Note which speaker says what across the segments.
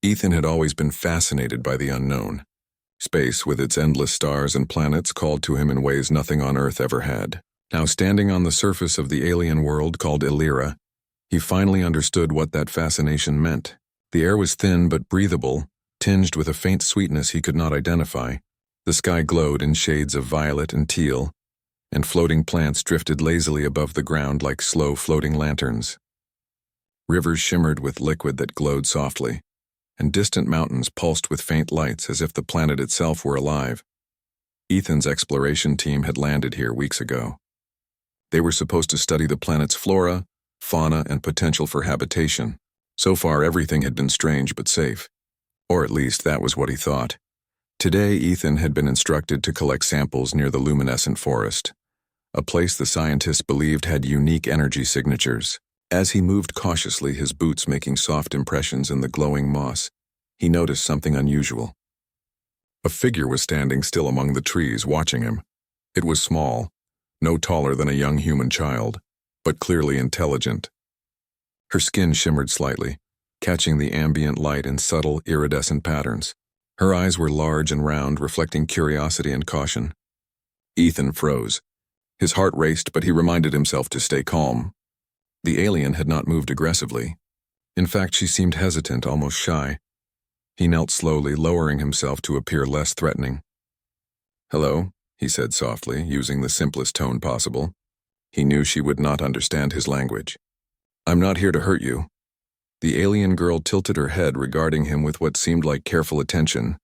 Speaker 1: Ethan had always been fascinated by the unknown. Space, with its endless stars and planets, called to him in ways nothing on Earth ever had. Now, standing on the surface of the alien world called Illyria, he finally understood what that fascination meant. The air was thin but breathable, tinged with a faint sweetness he could not identify. The sky glowed in shades of violet and teal, and floating plants drifted lazily above the ground like slow floating lanterns. Rivers shimmered with liquid that glowed softly, and distant mountains pulsed with faint lights as if the planet itself were alive. Ethan's exploration team had landed here weeks ago. They were supposed to study the planet's flora, fauna, and potential for habitation. So far, everything had been strange but safe. Or at least that was what he thought. Today, Ethan had been instructed to collect samples near the luminescent forest, a place the scientists believed had unique energy signatures. As he moved cautiously, his boots making soft impressions in the glowing moss, he noticed something unusual. A figure was standing still among the trees, watching him. It was small, no taller than a young human child, but clearly intelligent. Her skin shimmered slightly, catching the ambient light in subtle, iridescent patterns. Her eyes were large and round, reflecting curiosity and caution. Ethan froze. His heart raced, but he reminded himself to stay calm. The alien had not moved aggressively. In fact, she seemed hesitant, almost shy. He knelt slowly, lowering himself to appear less threatening. "Hello," he said softly, using the simplest tone possible. He knew she would not understand his language. "I'm not here to hurt you." The alien girl tilted her head, regarding him with what seemed like careful attention.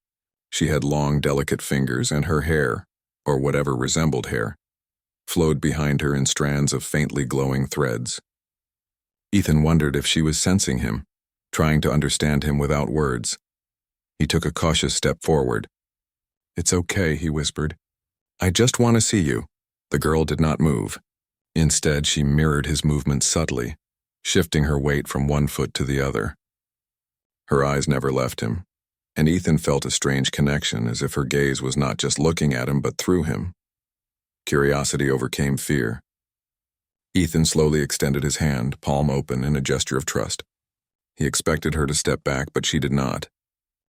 Speaker 1: She had long, delicate fingers, and her hair, or whatever resembled hair, flowed behind her in strands of faintly glowing threads. Ethan wondered if she was sensing him, trying to understand him without words. He took a cautious step forward. "It's okay," he whispered. "I just want to see you." The girl did not move. Instead, she mirrored his movements subtly, shifting her weight from one foot to the other. Her eyes never left him, and Ethan felt a strange connection, as if her gaze was not just looking at him but through him. Curiosity overcame fear. Ethan slowly extended his hand, palm open, in a gesture of trust. He expected her to step back, but she did not.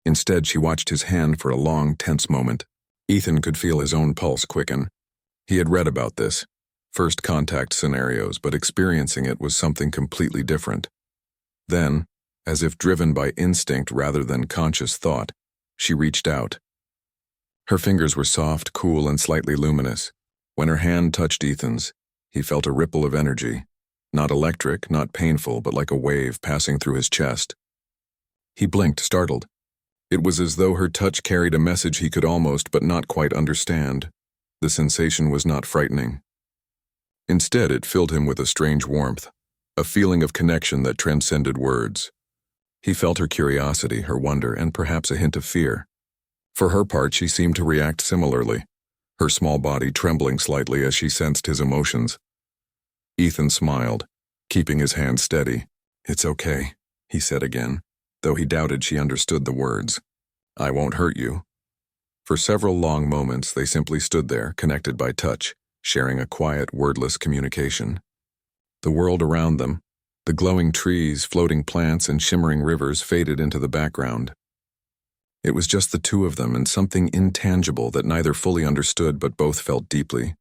Speaker 1: Instead, she watched his hand for a long, tense moment. Ethan could feel his own pulse quicken. He had read about this, first contact scenarios, but experiencing it was something completely different. Then, as if driven by instinct rather than conscious thought, she reached out. Her fingers were soft, cool, and slightly luminous. When her hand touched Ethan's, he felt a ripple of energy, not electric, not painful, but like a wave passing through his chest. He blinked, startled. It was as though her touch carried a message he could almost but not quite understand. The sensation was not frightening. Instead, it filled him with a strange warmth, a feeling of connection that transcended words. He felt her curiosity, her wonder, and perhaps a hint of fear. For her part, she seemed to react similarly, her small body trembling slightly as she sensed his emotions. Ethan smiled, keeping his hand steady. "It's okay," he said again, though he doubted she understood the words. "I won't hurt you." For several long moments, they simply stood there, connected by touch, sharing a quiet, wordless communication. The world around them, the glowing trees, floating plants, and shimmering rivers faded into the background. It was just the two of them and something intangible that neither fully understood but both felt deeply.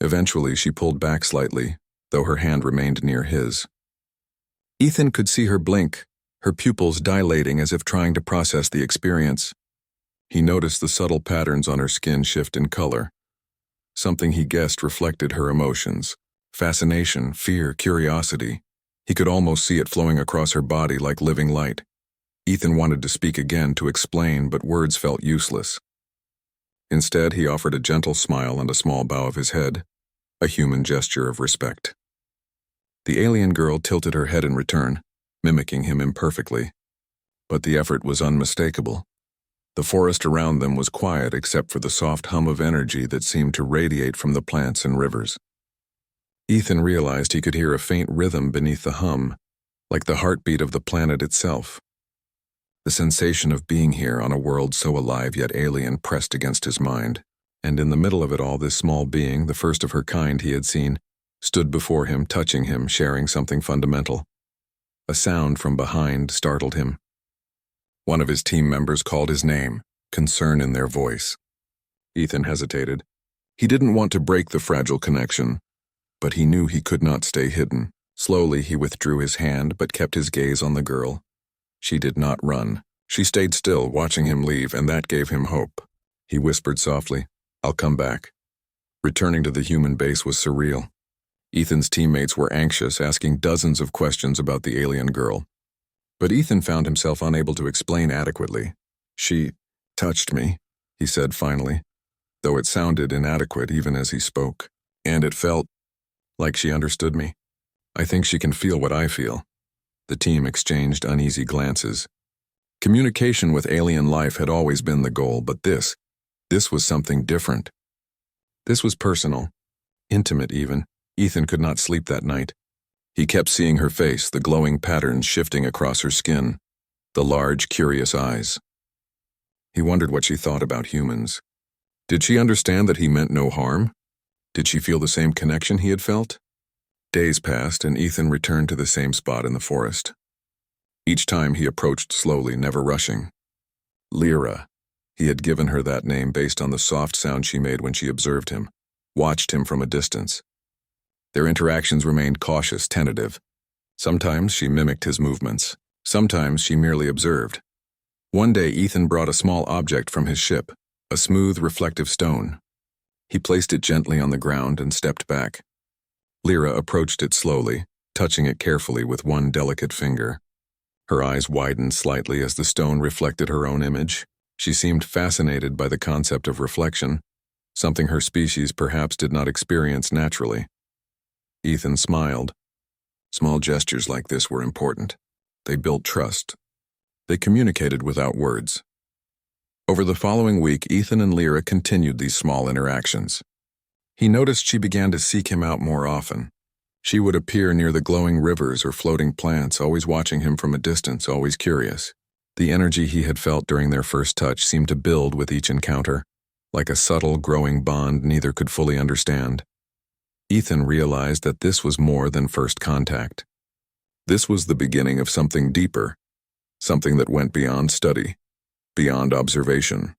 Speaker 1: Eventually, she pulled back slightly, though her hand remained near his. Ethan could see her blink, her pupils dilating as if trying to process the experience. He noticed the subtle patterns on her skin shift in color, something he guessed reflected her emotions: fascination, fear, curiosity. He could almost see it flowing across her body like living light. Ethan wanted to speak again, to explain, but words felt useless. Instead, he offered a gentle smile and a small bow of his head, a human gesture of respect. The alien girl tilted her head in return, mimicking him imperfectly. But the effort was unmistakable. The forest around them was quiet except for the soft hum of energy that seemed to radiate from the plants and rivers. Ethan realized he could hear a faint rhythm beneath the hum, like the heartbeat of the planet itself. The sensation of being here on a world so alive yet alien pressed against his mind, and in the middle of it all, this small being, the first of her kind he had seen, stood before him, touching him, sharing something fundamental. A sound from behind startled him. One of his team members called his name, concern in their voice. Ethan hesitated. He didn't want to break the fragile connection, but he knew he could not stay hidden. Slowly, he withdrew his hand but kept his gaze on the girl. She did not run. She stayed still, watching him leave, and that gave him hope. He whispered softly, "I'll come back." Returning to the human base was surreal. Ethan's teammates were anxious, asking dozens of questions about the alien girl. But Ethan found himself unable to explain adequately. "She touched me," he said finally, though it sounded inadequate even as he spoke. "And it felt like she understood me. I think she can feel what I feel." The team exchanged uneasy glances. Communication with alien life had always been the goal, but this was something different. This was personal, intimate even. Ethan could not sleep that night. He kept seeing her face, the glowing patterns shifting across her skin, the large, curious eyes. He wondered what she thought about humans. Did she understand that he meant no harm? Did she feel the same connection he had felt? Days passed, and Ethan returned to the same spot in the forest. Each time he approached slowly, never rushing. Lyra. He had given her that name based on the soft sound she made when she observed him, watched him from a distance. Their interactions remained cautious, tentative. Sometimes she mimicked his movements. Sometimes she merely observed. One day Ethan brought a small object from his ship, a smooth, reflective stone. He placed it gently on the ground and stepped back. Lyra approached it slowly, touching it carefully with one delicate finger. Her eyes widened slightly as the stone reflected her own image. She seemed fascinated by the concept of reflection, something her species perhaps did not experience naturally. Ethan smiled. Small gestures like this were important. They built trust. They communicated without words. Over the following week, Ethan and Lyra continued these small interactions. He noticed she began to seek him out more often. She would appear near the glowing rivers or floating plants, always watching him from a distance, always curious. The energy he had felt during their first touch seemed to build with each encounter, like a subtle, growing bond neither could fully understand. Ethan realized that this was more than first contact. This was the beginning of something deeper, something that went beyond study, beyond observation.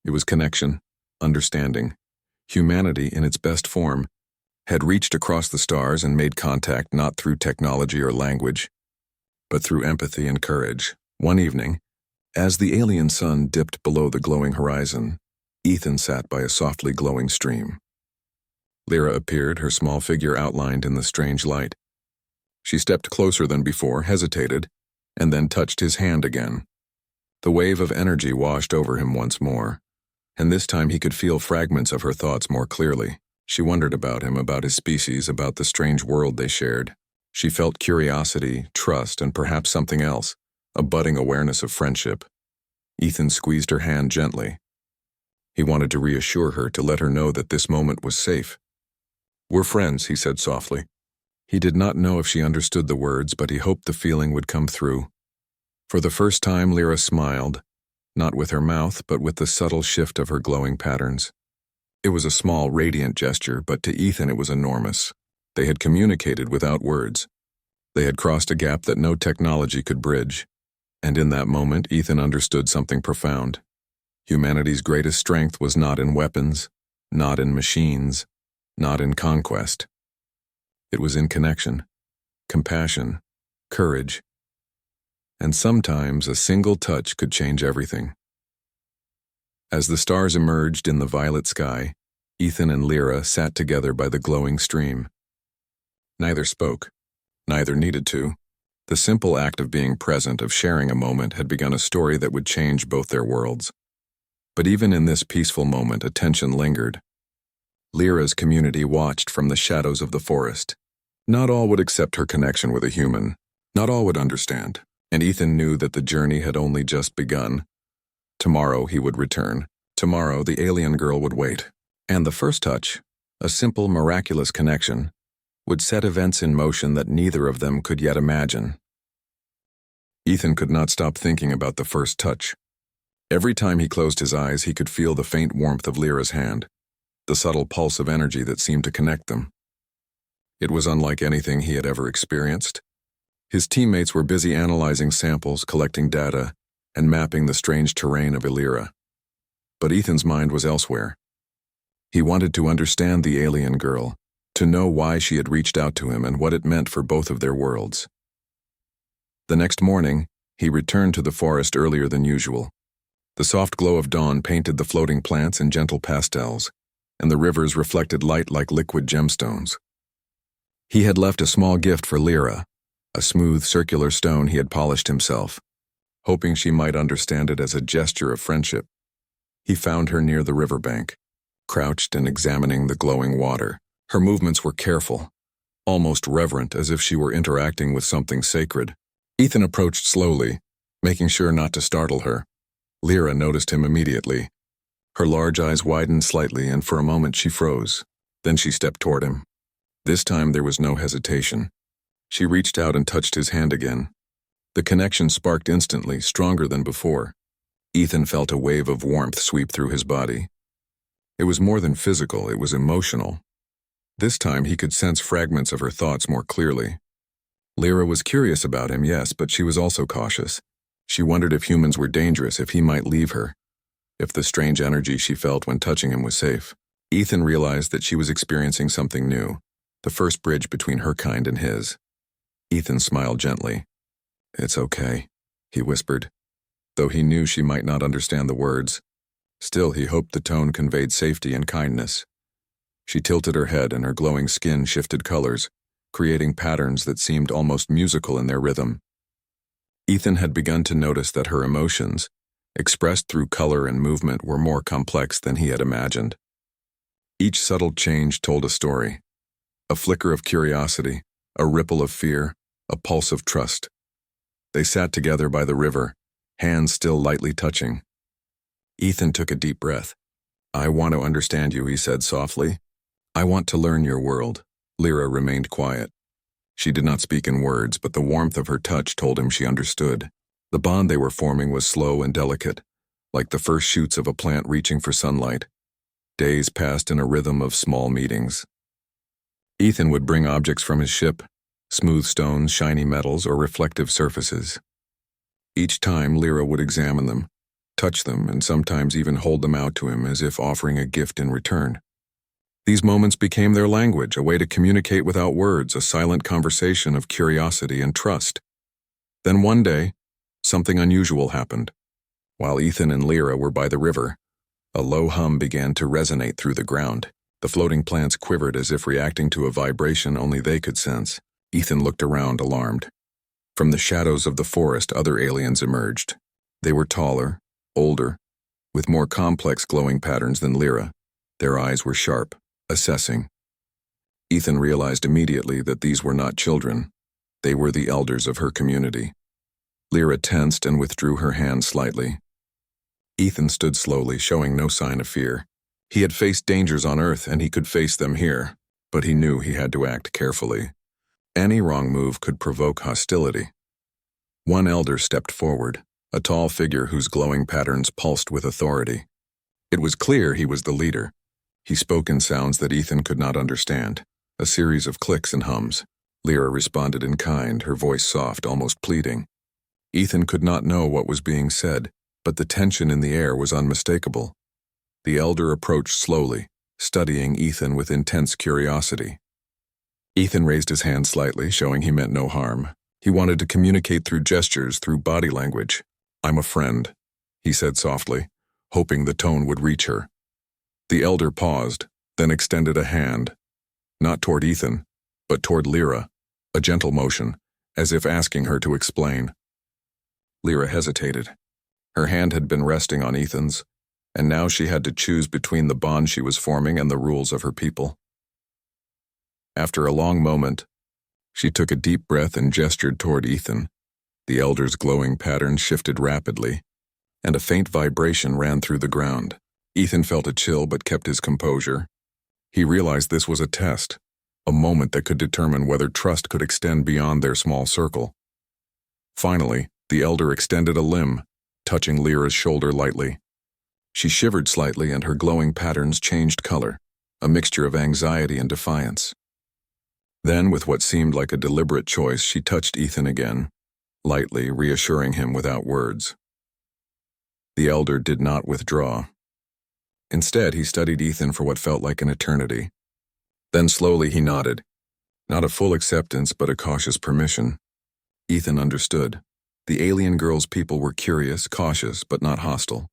Speaker 1: It was connection, understanding. Humanity, in its best form, had reached across the stars and made contact not through technology or language, but through empathy and courage. One evening, as the alien sun dipped below the glowing horizon, Ethan sat by a softly glowing stream. Lyra appeared, her small figure outlined in the strange light. She stepped closer than before, hesitated, and then touched his hand again. The wave of energy washed over him once more, and this time he could feel fragments of her thoughts more clearly. She wondered about him, about his species, about the strange world they shared. She felt curiosity, trust, and perhaps something else, a budding awareness of friendship. Ethan squeezed her hand gently. He wanted to reassure her, to let her know that this moment was safe. "We're friends," he said softly. He did not know if she understood the words, but he hoped the feeling would come through. For the first time, Lyra smiled, not with her mouth, but with the subtle shift of her glowing patterns. It was a small, radiant gesture, but to Ethan it was enormous. They had communicated without words. They had crossed a gap that no technology could bridge. And in that moment, Ethan understood something profound. Humanity's greatest strength was not in weapons, not in machines, not in conquest. It was in connection, compassion, courage, and sometimes a single touch could change everything. As the stars emerged in the violet sky, Ethan and Lyra sat together by the glowing stream. Neither spoke. Neither needed to. The simple act of being present, of sharing a moment, had begun a story that would change both their worlds. But even in this peaceful moment, a tension lingered. Lyra's community watched from the shadows of the forest. Not all would accept her connection with a human. Not all would understand. And Ethan knew that the journey had only just begun. Tomorrow he would return. Tomorrow the alien girl would wait. And the first touch, a simple, miraculous connection, would set events in motion that neither of them could yet imagine. Ethan could not stop thinking about the first touch. Every time he closed his eyes, he could feel the faint warmth of Lyra's hand, the subtle pulse of energy that seemed to connect them. It was unlike anything he had ever experienced. His teammates were busy analyzing samples, collecting data, and mapping the strange terrain of Illyria. But Ethan's mind was elsewhere. He wanted to understand the alien girl, to know why she had reached out to him and what it meant for both of their worlds. The next morning, he returned to the forest earlier than usual. The soft glow of dawn painted the floating plants in gentle pastels, and the rivers reflected light like liquid gemstones. He had left a small gift for Lyra, a smooth circular stone he had polished himself, hoping she might understand it as a gesture of friendship. He found her near the riverbank, crouched and examining the glowing water. Her movements were careful, almost reverent, as if she were interacting with something sacred. Ethan approached slowly, making sure not to startle her. Lyra noticed him immediately. Her large eyes widened slightly, and for a moment she froze. Then she stepped toward him. This time there was no hesitation. She reached out and touched his hand again. The connection sparked instantly, stronger than before. Ethan felt a wave of warmth sweep through his body. It was more than physical, it was emotional. This time he could sense fragments of her thoughts more clearly. Lyra was curious about him, yes, but she was also cautious. She wondered if humans were dangerous, if he might leave her, if the strange energy she felt when touching him was safe. Ethan realized that she was experiencing something new, the first bridge between her kind and his. Ethan smiled gently. "It's okay," he whispered, though he knew she might not understand the words. Still, he hoped the tone conveyed safety and kindness. She tilted her head and her glowing skin shifted colors, creating patterns that seemed almost musical in their rhythm. Ethan had begun to notice that her emotions, expressed through color and movement, were more complex than he had imagined. Each subtle change told a story. A flicker of curiosity, a ripple of fear, a pulse of trust. They sat together by the river, hands still lightly touching. Ethan took a deep breath. "I want to understand you," he said softly. "I want to learn your world." Lyra remained quiet. She did not speak in words, but the warmth of her touch told him she understood. The bond they were forming was slow and delicate, like the first shoots of a plant reaching for sunlight. Days passed in a rhythm of small meetings. Ethan would bring objects from his ship, smooth stones, shiny metals, or reflective surfaces. Each time, Lyra would examine them, touch them, and sometimes even hold them out to him as if offering a gift in return. These moments became their language, a way to communicate without words, a silent conversation of curiosity and trust. Then one day, something unusual happened. While Ethan and Lyra were by the river, a low hum began to resonate through the ground. The floating plants quivered as if reacting to a vibration only they could sense. Ethan looked around, alarmed. From the shadows of the forest, other aliens emerged. They were taller, older, with more complex glowing patterns than Lyra. Their eyes were sharp, assessing. Ethan realized immediately that these were not children. They were the elders of her community. Lyra tensed and withdrew her hand slightly. Ethan stood slowly, showing no sign of fear. He had faced dangers on Earth, and he could face them here, but he knew he had to act carefully. Any wrong move could provoke hostility. One elder stepped forward, a tall figure whose glowing patterns pulsed with authority. It was clear he was the leader. He spoke in sounds that Ethan could not understand, a series of clicks and hums. Lyra responded in kind, her voice soft, almost pleading. Ethan could not know what was being said, but the tension in the air was unmistakable. The elder approached slowly, studying Ethan with intense curiosity. Ethan raised his hand slightly, showing he meant no harm. He wanted to communicate through gestures, through body language. "I'm a friend," he said softly, hoping the tone would reach her. The elder paused, then extended a hand, not toward Ethan, but toward Lyra, a gentle motion, as if asking her to explain. Lyra hesitated. Her hand had been resting on Ethan's, and now she had to choose between the bond she was forming and the rules of her people. After a long moment, she took a deep breath and gestured toward Ethan. The elder's glowing pattern shifted rapidly, and a faint vibration ran through the ground. Ethan felt a chill but kept his composure. He realized this was a test, a moment that could determine whether trust could extend beyond their small circle. Finally, the elder extended a limb, touching Lyra's shoulder lightly. She shivered slightly and her glowing patterns changed color, a mixture of anxiety and defiance. Then, with what seemed like a deliberate choice, she touched Ethan again, lightly, reassuring him without words. The elder did not withdraw. Instead, he studied Ethan for what felt like an eternity. Then slowly he nodded. Not a full acceptance, but a cautious permission. Ethan understood. The alien girl's people were curious, cautious, but not hostile.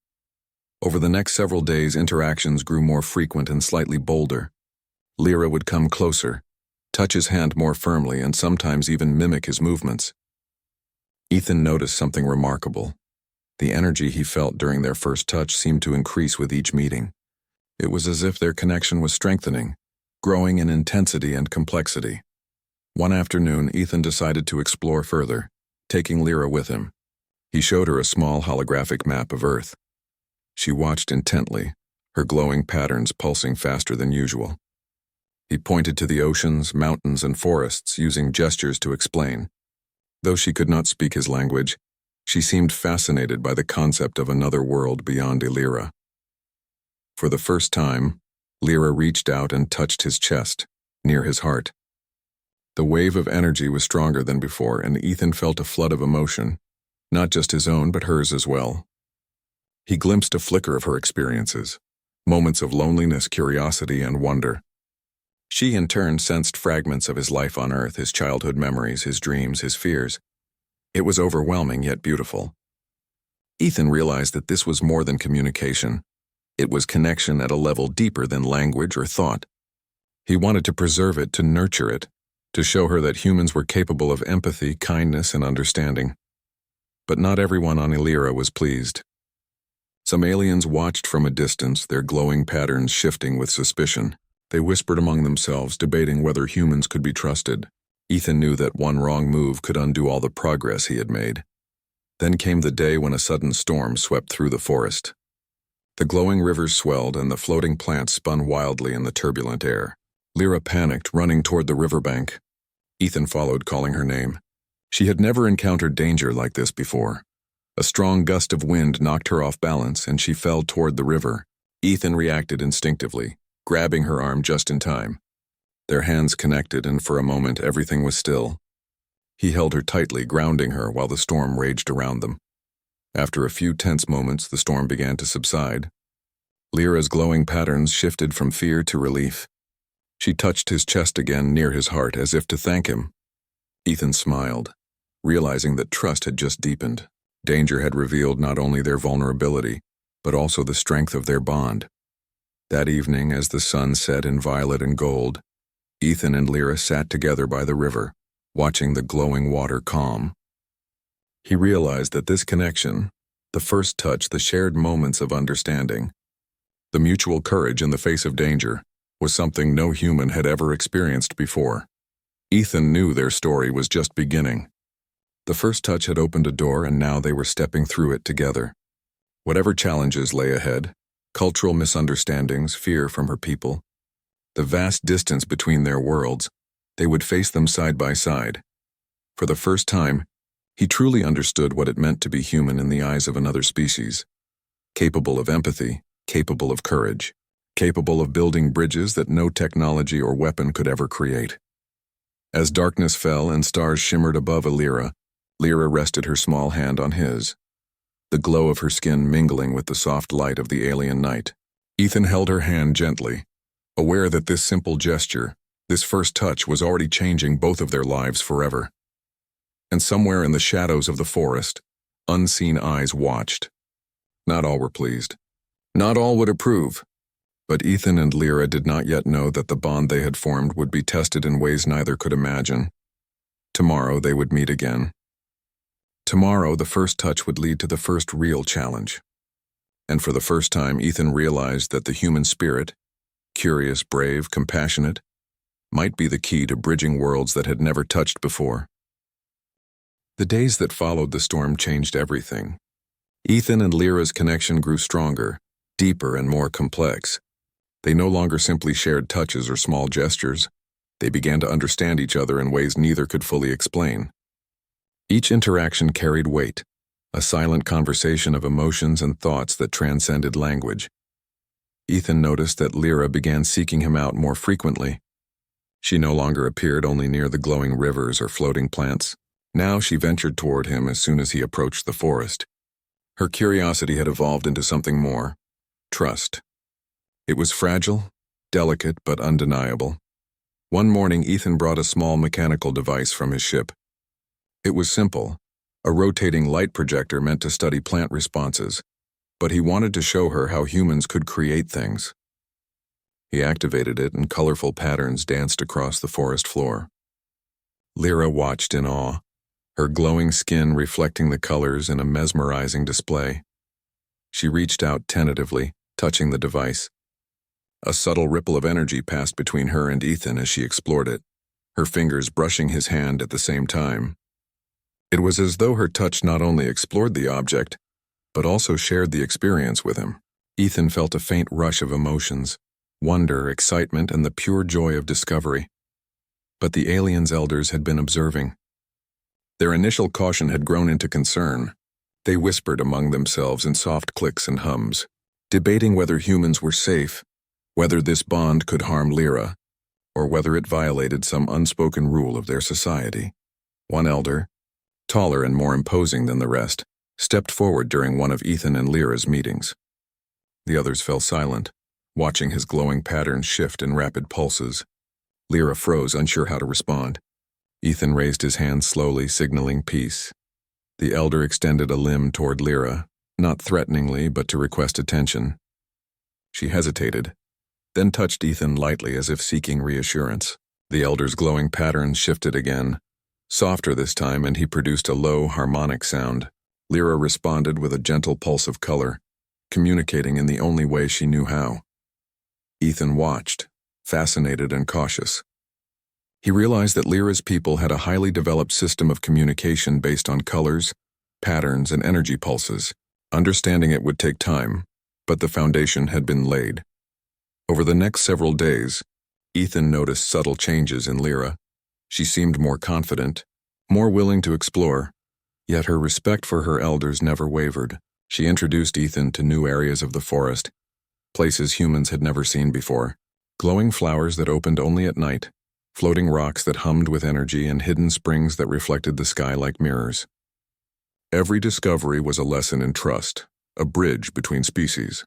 Speaker 1: Over the next several days, interactions grew more frequent and slightly bolder. Lyra would come closer, touch his hand more firmly, and sometimes even mimic his movements. Ethan noticed something remarkable. The energy he felt during their first touch seemed to increase with each meeting. It was as if their connection was strengthening, growing in intensity and complexity. One afternoon, Ethan decided to explore further, taking Lyra with him. He showed her a small holographic map of Earth. She watched intently, her glowing patterns pulsing faster than usual. He pointed to the oceans, mountains, and forests, using gestures to explain. Though she could not speak his language, she seemed fascinated by the concept of another world beyond Illyra. For the first time, Lyra reached out and touched his chest, near his heart. The wave of energy was stronger than before, and Ethan felt a flood of emotion, not just his own but hers as well. He glimpsed a flicker of her experiences, moments of loneliness, curiosity, and wonder. She in turn sensed fragments of his life on Earth, his childhood memories, his dreams, his fears. It was overwhelming yet beautiful. Ethan realized that this was more than communication. It was connection at a level deeper than language or thought. He wanted to preserve it, to nurture it, to show her that humans were capable of empathy, kindness, and understanding. But not everyone on Illyra was pleased. Some aliens watched from a distance, their glowing patterns shifting with suspicion. They whispered among themselves, debating whether humans could be trusted. Ethan knew that one wrong move could undo all the progress he had made. Then came the day when a sudden storm swept through the forest. The glowing rivers swelled and the floating plants spun wildly in the turbulent air. Lyra panicked, running toward the riverbank. Ethan followed, calling her name. She had never encountered danger like this before. A strong gust of wind knocked her off balance, and she fell toward the river. Ethan reacted instinctively, grabbing her arm just in time. Their hands connected, and for a moment everything was still. He held her tightly, grounding her while the storm raged around them. After a few tense moments, the storm began to subside. Lyra's glowing patterns shifted from fear to relief. She touched his chest again, near his heart, as if to thank him. Ethan smiled, realizing that trust had just deepened. Danger had revealed not only their vulnerability, but also the strength of their bond. That evening, as the sun set in violet and gold, Ethan and Lyra sat together by the river, watching the glowing water calm. He realized that this connection, the first touch, the shared moments of understanding, the mutual courage in the face of danger, was something no human had ever experienced before. Ethan knew their story was just beginning. The first touch had opened a door, and now they were stepping through it together. Whatever challenges lay ahead, cultural misunderstandings, fear from her people, the vast distance between their worlds, they would face them side by side. For the first time, he truly understood what it meant to be human in the eyes of another species, capable of empathy, capable of courage, capable of building bridges that no technology or weapon could ever create. As darkness fell and stars shimmered above Illyra, Lyra rested her small hand on his, the glow of her skin mingling with the soft light of the alien night. Ethan held her hand gently, aware that this simple gesture, this first touch, was already changing both of their lives forever. And somewhere in the shadows of the forest, unseen eyes watched. Not all were pleased. Not all would approve. But Ethan and Lyra did not yet know that the bond they had formed would be tested in ways neither could imagine. Tomorrow they would meet again. Tomorrow, the first touch would lead to the first real challenge. And for the first time, Ethan realized that the human spirit, curious, brave, compassionate, might be the key to bridging worlds that had never touched before. The days that followed the storm changed everything. Ethan and Lyra's connection grew stronger, deeper, and more complex. They no longer simply shared touches or small gestures. They began to understand each other in ways neither could fully explain. Each interaction carried weight, a silent conversation of emotions and thoughts that transcended language. Ethan noticed that Lyra began seeking him out more frequently. She no longer appeared only near the glowing rivers or floating plants. Now she ventured toward him as soon as he approached the forest. Her curiosity had evolved into something more: trust. It was fragile, delicate, but undeniable. One morning, Ethan brought a small mechanical device from his ship. It was simple, a rotating light projector meant to study plant responses, but he wanted to show her how humans could create things. He activated it, and colorful patterns danced across the forest floor. Lyra watched in awe, her glowing skin reflecting the colors in a mesmerizing display. She reached out tentatively, touching the device. A subtle ripple of energy passed between her and Ethan as she explored it, her fingers brushing his hand at the same time. It was as though her touch not only explored the object, but also shared the experience with him. Ethan felt a faint rush of emotions: wonder, excitement, and the pure joy of discovery. But the aliens' elders had been observing. Their initial caution had grown into concern. They whispered among themselves in soft clicks and hums, debating whether humans were safe, whether this bond could harm Lyra, or whether it violated some unspoken rule of their society. One elder, taller and more imposing than the rest, stepped forward during one of Ethan and Lyra's meetings. The others fell silent, watching his glowing patterns shift in rapid pulses. Lyra froze, unsure how to respond. Ethan raised his hand slowly, signaling peace. The elder extended a limb toward Lyra, not threateningly, but to request attention. She hesitated, then touched Ethan lightly as if seeking reassurance. The elder's glowing patterns shifted again, softer this time, and he produced a low, harmonic sound. Lyra responded with a gentle pulse of color, communicating in the only way she knew how. Ethan watched, fascinated and cautious. He realized that Lyra's people had a highly developed system of communication based on colors, patterns, and energy pulses. Understanding it would take time, but the foundation had been laid. Over the next several days, Ethan noticed subtle changes in Lyra. She seemed more confident, more willing to explore, yet her respect for her elders never wavered. She introduced Ethan to new areas of the forest, places humans had never seen before: glowing flowers that opened only at night, floating rocks that hummed with energy, and hidden springs that reflected the sky like mirrors. Every discovery was a lesson in trust, a bridge between species.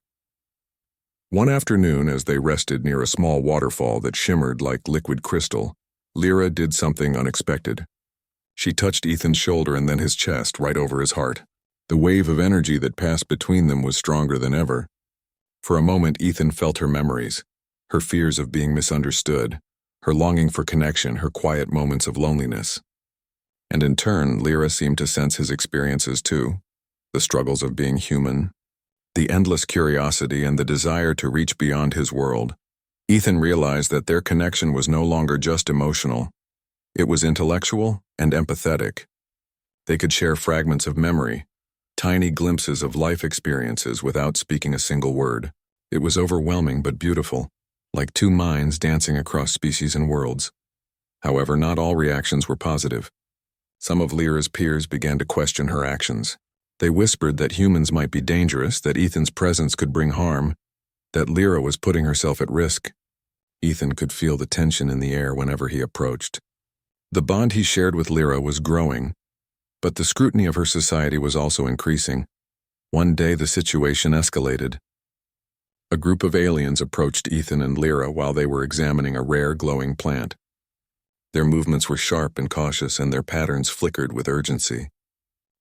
Speaker 1: One afternoon, as they rested near a small waterfall that shimmered like liquid crystal, Lyra did something unexpected. She touched Ethan's shoulder and then his chest, right over his heart. The wave of energy that passed between them was stronger than ever. For a moment, Ethan felt her memories, her fears of being misunderstood, her longing for connection, her quiet moments of loneliness. And in turn, Lyra seemed to sense his experiences too: the struggles of being human, the endless curiosity, and the desire to reach beyond his world. Ethan realized that their connection was no longer just emotional. It was intellectual and empathetic. They could share fragments of memory, tiny glimpses of life experiences without speaking a single word. It was overwhelming but beautiful, like two minds dancing across species and worlds. However, not all reactions were positive. Some of Lyra's peers began to question her actions. They whispered that humans might be dangerous, that Ethan's presence could bring harm, that Lyra was putting herself at risk. Ethan could feel the tension in the air whenever he approached. The bond he shared with Lyra was growing, but the scrutiny of her society was also increasing. One day the situation escalated. A group of aliens approached Ethan and Lyra while they were examining a rare glowing plant. Their movements were sharp and cautious, and their patterns flickered with urgency.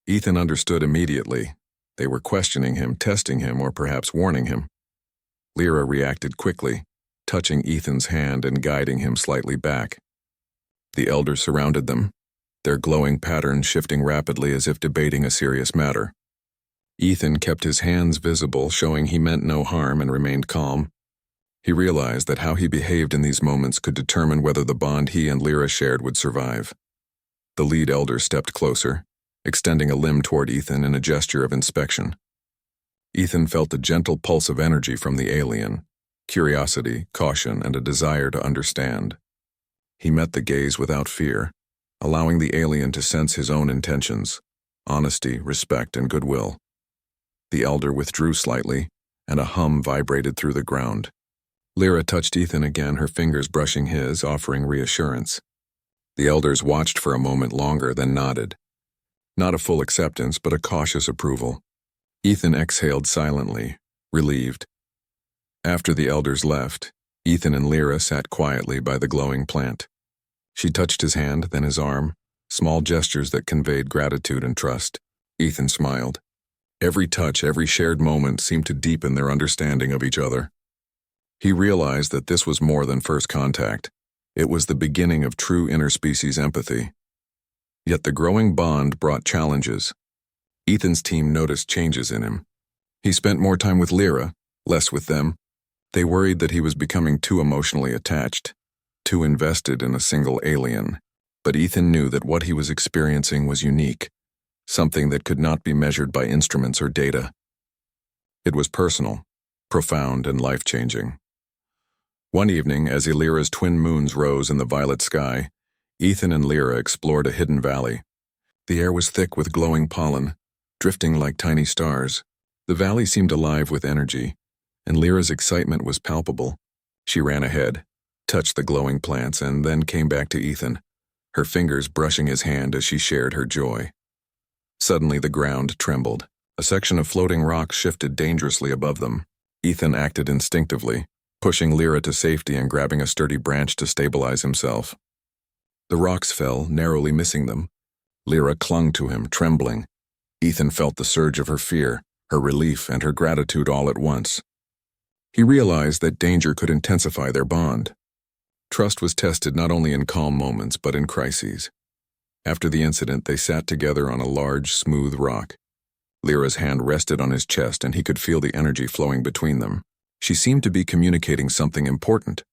Speaker 1: Ethan understood immediately. They were questioning him, testing him, or perhaps warning him. Lyra reacted quickly, touching Ethan's hand and guiding him slightly back. The elders surrounded them, their glowing patterns shifting rapidly as if debating a serious matter. Ethan kept his hands visible, showing he meant no harm, and remained calm. He realized that how he behaved in these moments could determine whether the bond he and Lyra shared would survive. The lead elder stepped closer, extending a limb toward Ethan in a gesture of inspection. Ethan felt a gentle pulse of energy from the alien, curiosity, caution, and a desire to understand. He met the gaze without fear, allowing the alien to sense his own intentions: honesty, respect, and goodwill. The elder withdrew slightly, and a hum vibrated through the ground. Lyra touched Ethan again, her fingers brushing his, offering reassurance. The elders watched for a moment longer, then nodded. Not a full acceptance, but a cautious approval. Ethan exhaled silently, relieved. After the elders left, Ethan and Lyra sat quietly by the glowing plant. She touched his hand, then his arm, small gestures that conveyed gratitude and trust. Ethan smiled. Every touch, every shared moment seemed to deepen their understanding of each other. He realized that this was more than first contact. It was the beginning of true interspecies empathy. Yet the growing bond brought challenges. Ethan's team noticed changes in him. He spent more time with Lyra, less with them. They worried that he was becoming too emotionally attached, too invested in a single alien. But Ethan knew that what he was experiencing was unique, something that could not be measured by instruments or data. It was personal, profound, and life-changing. One evening, as Illyra's twin moons rose in the violet sky, Ethan and Lyra explored a hidden valley. The air was thick with glowing pollen, drifting like tiny stars. The valley seemed alive with energy, and Lyra's excitement was palpable. She ran ahead, touched the glowing plants, and then came back to Ethan, her fingers brushing his hand as she shared her joy. Suddenly the ground trembled. A section of floating rock shifted dangerously above them. Ethan acted instinctively, pushing Lyra to safety and grabbing a sturdy branch to stabilize himself. The rocks fell, narrowly missing them. Lyra clung to him, trembling. Ethan felt the surge of her fear, her relief, and her gratitude all at once. He realized that danger could intensify their bond. Trust was tested not only in calm moments but in crises. After the incident, they sat together on a large, smooth rock. Lyra's hand rested on his chest and he could feel the energy flowing between them. She seemed to be communicating something important.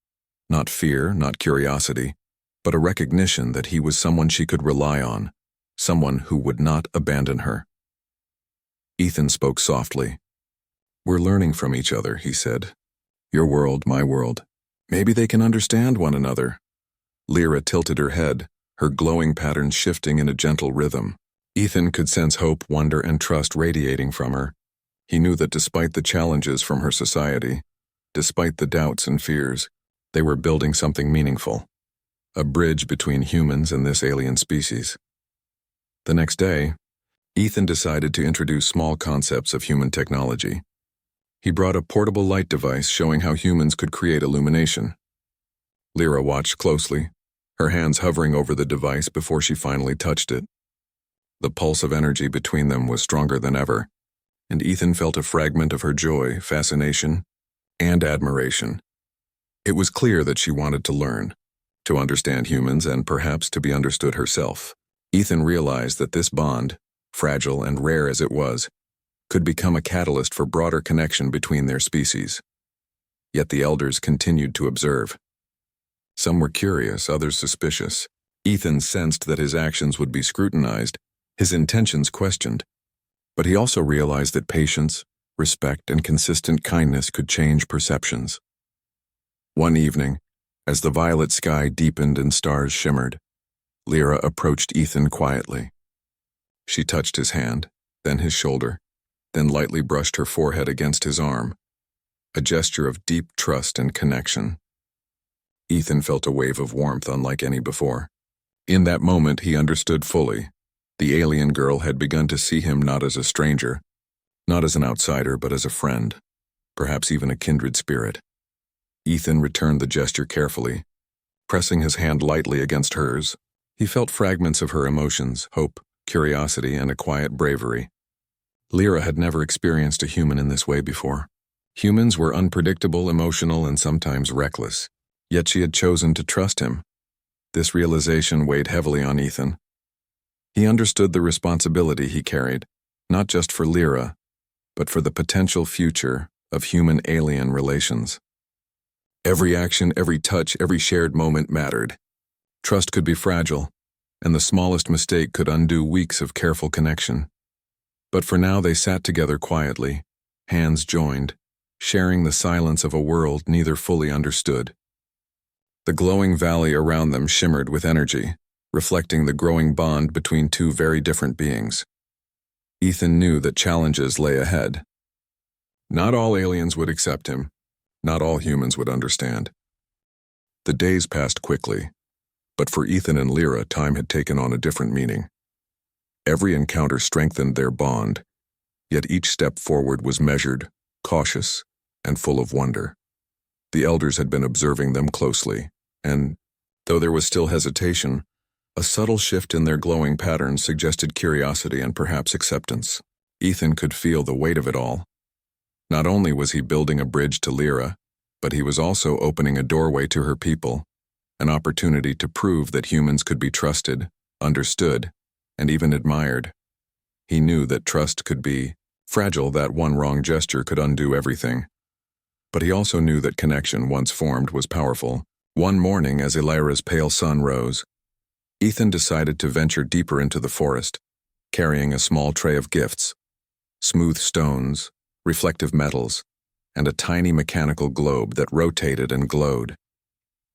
Speaker 1: Not fear, not curiosity, but a recognition that he was someone she could rely on, someone who would not abandon her. Ethan spoke softly. "We're learning from each other," he said. "Your world, my world. Maybe they can understand one another." Lyra tilted her head, her glowing patterns shifting in a gentle rhythm. Ethan could sense hope, wonder, and trust radiating from her. He knew that despite the challenges from her society, despite the doubts and fears, they were building something meaningful. A bridge between humans and this alien species. The next day, Ethan decided to introduce small concepts of human technology. He brought a portable light device showing how humans could create illumination. Lyra watched closely, her hands hovering over the device before she finally touched it. The pulse of energy between them was stronger than ever, and Ethan felt a fragment of her joy, fascination, and admiration. It was clear that she wanted to learn, to understand humans, and perhaps to be understood herself. Ethan realized that this bond, fragile and rare as it was, could become a catalyst for broader connection between their species. Yet the elders continued to observe. Some were curious, others suspicious. Ethan sensed that his actions would be scrutinized, his intentions questioned. But he also realized that patience, respect, and consistent kindness could change perceptions. One evening, as the violet sky deepened and stars shimmered, Lyra approached Ethan quietly. She touched his hand, then his shoulder, then lightly brushed her forehead against his arm, a gesture of deep trust and connection. Ethan felt a wave of warmth unlike any before. In that moment, he understood fully. The alien girl had begun to see him not as a stranger, not as an outsider, but as a friend, perhaps even a kindred spirit. Ethan returned the gesture carefully, pressing his hand lightly against hers. He felt fragments of her emotions, hope, curiosity, and a quiet bravery. Lyra had never experienced a human in this way before. Humans were unpredictable, emotional, and sometimes reckless, yet she had chosen to trust him. This realization weighed heavily on Ethan. He understood the responsibility he carried, not just for Lyra, but for the potential future of human-alien relations. Every action, every touch, every shared moment mattered. Trust could be fragile, and the smallest mistake could undo weeks of careful connection. But for now they sat together quietly, hands joined, sharing the silence of a world neither fully understood. The glowing valley around them shimmered with energy, reflecting the growing bond between two very different beings. Ethan knew that challenges lay ahead. Not all aliens would accept him. Not all humans would understand. The days passed quickly, but for Ethan and Lyra, time had taken on a different meaning. Every encounter strengthened their bond, Yet each step forward was measured, cautious, and full of wonder. The elders had been observing them closely, and, though there was still hesitation, a subtle shift in their glowing patterns suggested curiosity and perhaps acceptance. Ethan could feel the weight of it all. Not only was he building a bridge to Lyra, but he was also opening a doorway to her people, an opportunity to prove that humans could be trusted, understood, and even admired. He knew that trust could be fragile, that one wrong gesture could undo everything. But he also knew that connection, once formed, was powerful. One morning, as Lyra's pale sun rose, Ethan decided to venture deeper into the forest, carrying a small tray of gifts, smooth stones, reflective metals, and a tiny mechanical globe that rotated and glowed.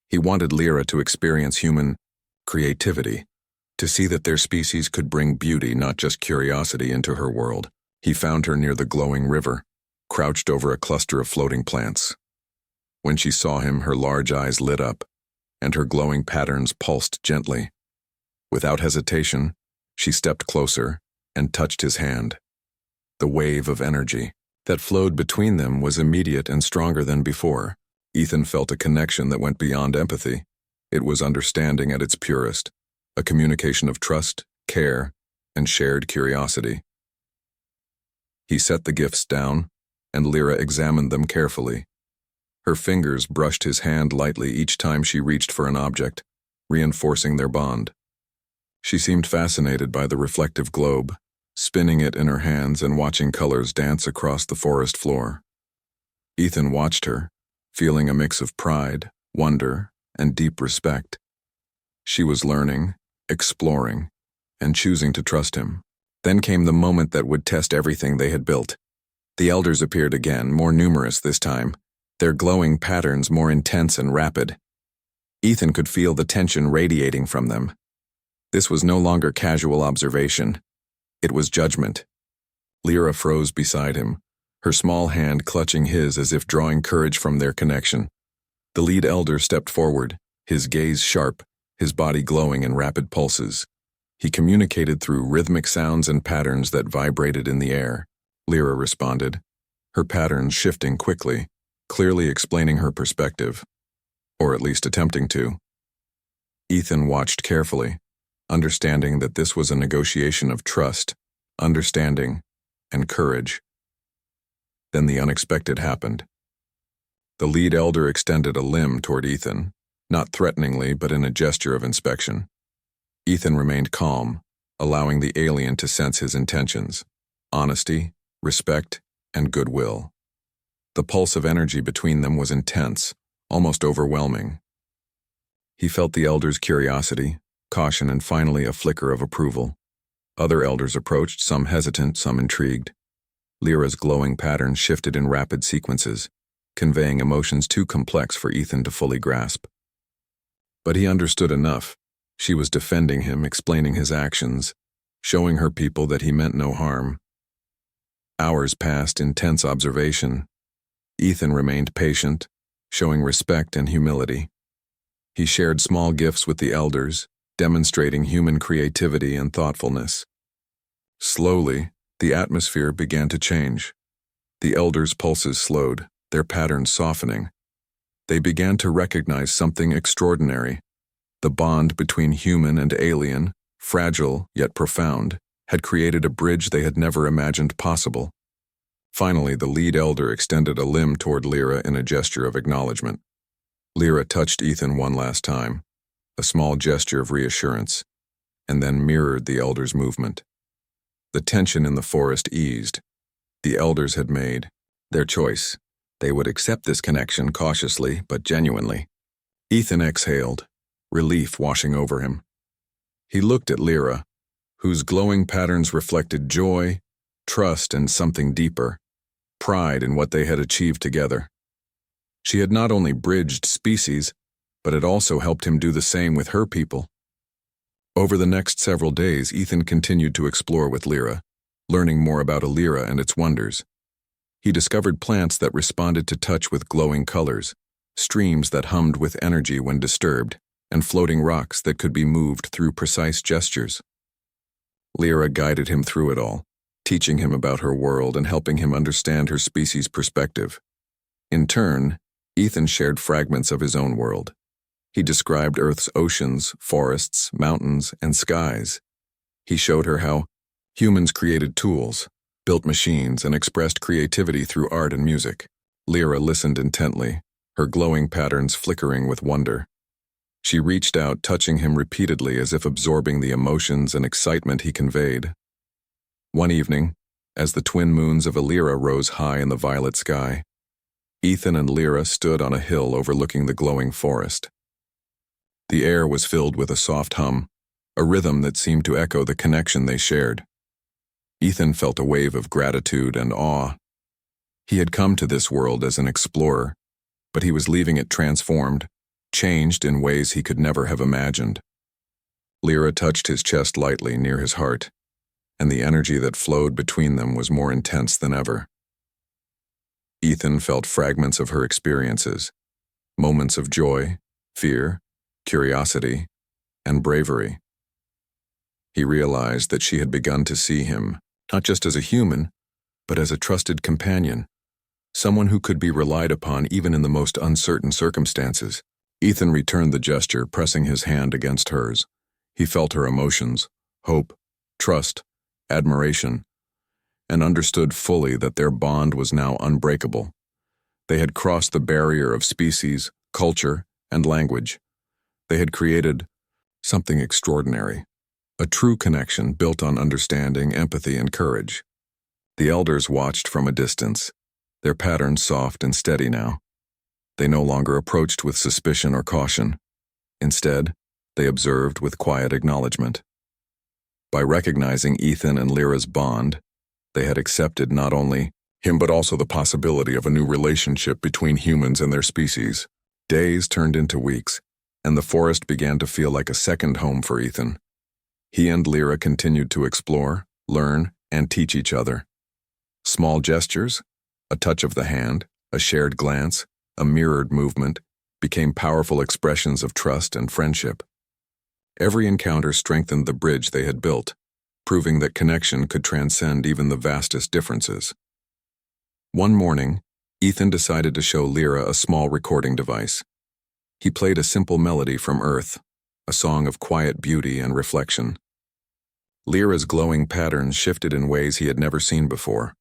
Speaker 1: He wanted Lyra to experience human creativity, to see that their species could bring beauty, not just curiosity, into her world. He found her near the glowing river, crouched over a cluster of floating plants. When she saw him, her large eyes lit up, and her glowing patterns pulsed gently. Without hesitation, she stepped closer and touched his hand. The wave of energy that flowed between them was immediate and stronger than before. Ethan felt a connection that went beyond empathy. It was understanding at its purest, a communication of trust, care, and shared curiosity. He set the gifts down, and Lyra examined them carefully. Her fingers brushed his hand lightly each time she reached for an object, reinforcing their bond. She seemed fascinated by the reflective globe, spinning it in her hands and watching colors dance across the forest floor. Ethan watched her, feeling a mix of pride, wonder, and deep respect. She was learning, exploring, and choosing to trust him. Then came the moment that would test everything they had built. The elders appeared again, more numerous this time, their glowing patterns more intense and rapid. Ethan could feel the tension radiating from them. This was no longer casual observation. It was judgment. Lyra froze beside him, her small hand clutching his as if drawing courage from their connection. The lead elder stepped forward, his gaze sharp, his body glowing in rapid pulses. He communicated through rhythmic sounds and patterns that vibrated in the air. Lyra responded, her patterns shifting quickly, clearly explaining her perspective, or at least attempting to. Ethan watched carefully, understanding that this was a negotiation of trust, understanding, and courage. Then the unexpected happened. The lead elder extended a limb toward Ethan, not threateningly but in a gesture of inspection. Ethan remained calm, allowing the alien to sense his intentions: honesty, respect, and goodwill. The pulse of energy between them was intense, almost overwhelming. He felt the elder's curiosity, caution, and finally a flicker of approval. Other elders approached, some hesitant, some intrigued. Lyra's glowing patterns shifted in rapid sequences, conveying emotions too complex for Ethan to fully grasp. But he understood enough. She was defending him, explaining his actions, showing her people that he meant no harm. Hours passed in tense observation. Ethan remained patient, showing respect and humility. He shared small gifts with the elders, demonstrating human creativity and thoughtfulness. Slowly, the atmosphere began to change. The elders' pulses slowed, their patterns softening. They began to recognize something extraordinary. The bond between human and alien, fragile yet profound, had created a bridge they had never imagined possible. Finally, the lead elder extended a limb toward Lyra in a gesture of acknowledgement. Lyra touched Ethan one last time, a small gesture of reassurance, and then mirrored the elder's movement. The tension in the forest eased. The elders had made their choice. They would accept this connection cautiously but genuinely. Ethan exhaled, relief washing over him. He looked at Lyra, whose glowing patterns reflected joy, trust, and something deeper, pride in what they had achieved together. She had not only bridged species, but had also helped him do the same with her people. Over the next several days, Ethan continued to explore with Lyra, learning more about Lyra and its wonders. He discovered plants that responded to touch with glowing colors, streams that hummed with energy when disturbed, and floating rocks that could be moved through precise gestures. Lyra guided him through it all, teaching him about her world and helping him understand her species' perspective. In turn, Ethan shared fragments of his own world. He described Earth's oceans, forests, mountains, and skies. He showed her how humans created tools, built machines, and expressed creativity through art and music. Lyra listened intently, her glowing patterns flickering with wonder. She reached out, touching him repeatedly as if absorbing the emotions and excitement he conveyed. One evening, as the twin moons of Illyra rose high in the violet sky, Ethan and Lyra stood on a hill overlooking the glowing forest. The air was filled with a soft hum, a rhythm that seemed to echo the connection they shared. Ethan felt a wave of gratitude and awe. He had come to this world as an explorer, but he was leaving it transformed, changed in ways he could never have imagined. Lyra touched his chest lightly near his heart, and the energy that flowed between them was more intense than ever. Ethan felt fragments of her experiences, moments of joy, fear, curiosity, and bravery. He realized that she had begun to see him, not just as a human, but as a trusted companion, someone who could be relied upon even in the most uncertain circumstances. Ethan returned the gesture, pressing his hand against hers. He felt her emotions, hope, trust, admiration, and understood fully that their bond was now unbreakable. They had crossed the barrier of species, culture, and language. They had created something extraordinary, a true connection built on understanding, empathy, and courage. The elders watched from a distance, their patterns soft and steady now. They no longer approached with suspicion or caution. Instead, they observed with quiet acknowledgement. By recognizing Ethan and Lyra's bond, they had accepted not only him but also the possibility of a new relationship between humans and their species. Days turned into weeks, and the forest began to feel like a second home for Ethan. He and Lyra continued to explore, learn, and teach each other. Small gestures, a touch of the hand, a shared glance, a mirrored movement, became powerful expressions of trust and friendship. Every encounter strengthened the bridge they had built, proving that connection could transcend even the vastest differences. One morning, Ethan decided to show Lyra a small recording device. He played a simple melody from Earth, a song of quiet beauty and reflection. Lyra's glowing patterns shifted in ways he had never seen before,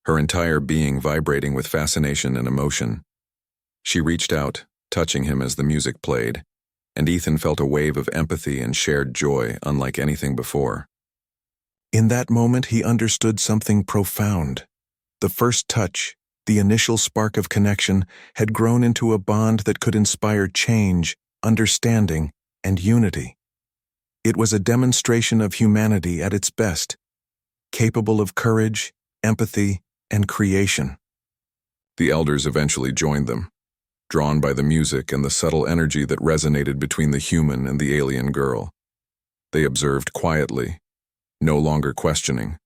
Speaker 1: her entire being vibrating with fascination and emotion. She reached out, touching him as the music played, and Ethan felt a wave of empathy and shared joy unlike anything before. In that moment, he understood something profound. The first touch, the initial spark of connection, had grown into a bond that could inspire change, understanding, and unity. It was a demonstration of humanity at its best, capable of courage, empathy, and creation. The elders eventually joined them, drawn by the music and the subtle energy that resonated between the human and the alien girl. They observed quietly, no longer questioning,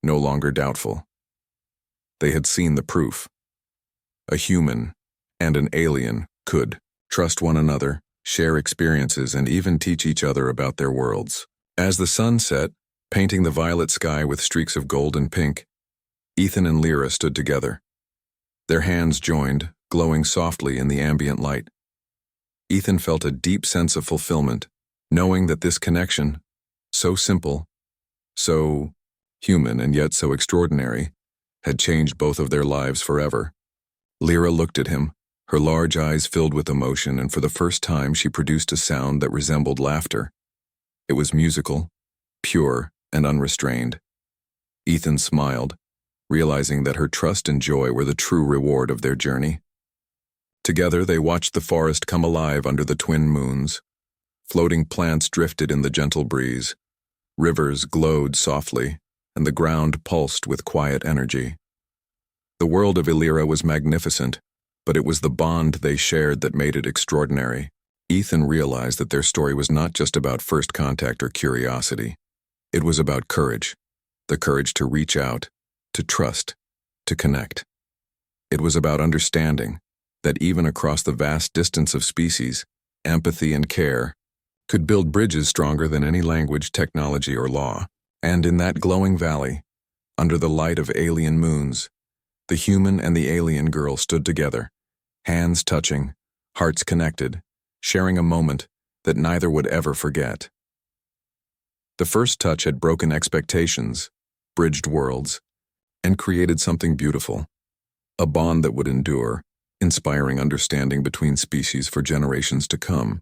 Speaker 1: no longer doubtful. They had seen the proof. A human and an alien could trust one another, share experiences, and even teach each other about their worlds. As the sun set, painting the violet sky with streaks of gold and pink, Ethan and Lyra stood together. Their hands joined, glowing softly in the ambient light. Ethan felt a deep sense of fulfillment, knowing that this connection, so simple, so human and yet so extraordinary, had changed both of their lives forever. Lyra looked at him, her large eyes filled with emotion, and for the first time she produced a sound that resembled laughter. It was musical, pure, and unrestrained. Ethan smiled, realizing that her trust and joy were the true reward of their journey. Together they watched the forest come alive under the twin moons. Floating plants drifted in the gentle breeze. Rivers glowed softly, and the ground pulsed with quiet energy. The world of Illyra was magnificent, but it was the bond they shared that made it extraordinary. Ethan realized that their story was not just about first contact or curiosity. It was about courage, the courage to reach out, to trust, to connect. It was about understanding that even across the vast distance of species, empathy and care could build bridges stronger than any language, technology, or law. And in that glowing valley, Under the light of alien moons, the human and the alien girl stood together, hands touching, hearts connected, sharing a moment that neither would ever forget. The first touch had broken expectations, bridged worlds, and created something beautiful, a bond that would endure, inspiring understanding between species for generations to come.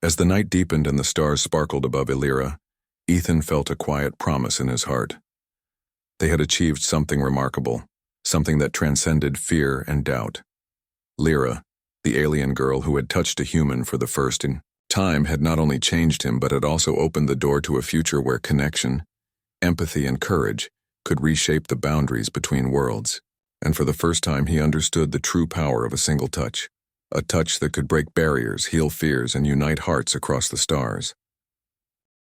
Speaker 1: As the night deepened and the stars sparkled above Illyria, Ethan felt a quiet promise in his heart. They had achieved something remarkable, something that transcended fear and doubt. Lyra, the alien girl who had touched a human for the first time, had not only changed him but had also opened the door to a future where connection, empathy, and courage could reshape the boundaries between worlds. And for the first time he understood the true power of a single touch, a touch that could break barriers, heal fears, and unite hearts across the stars.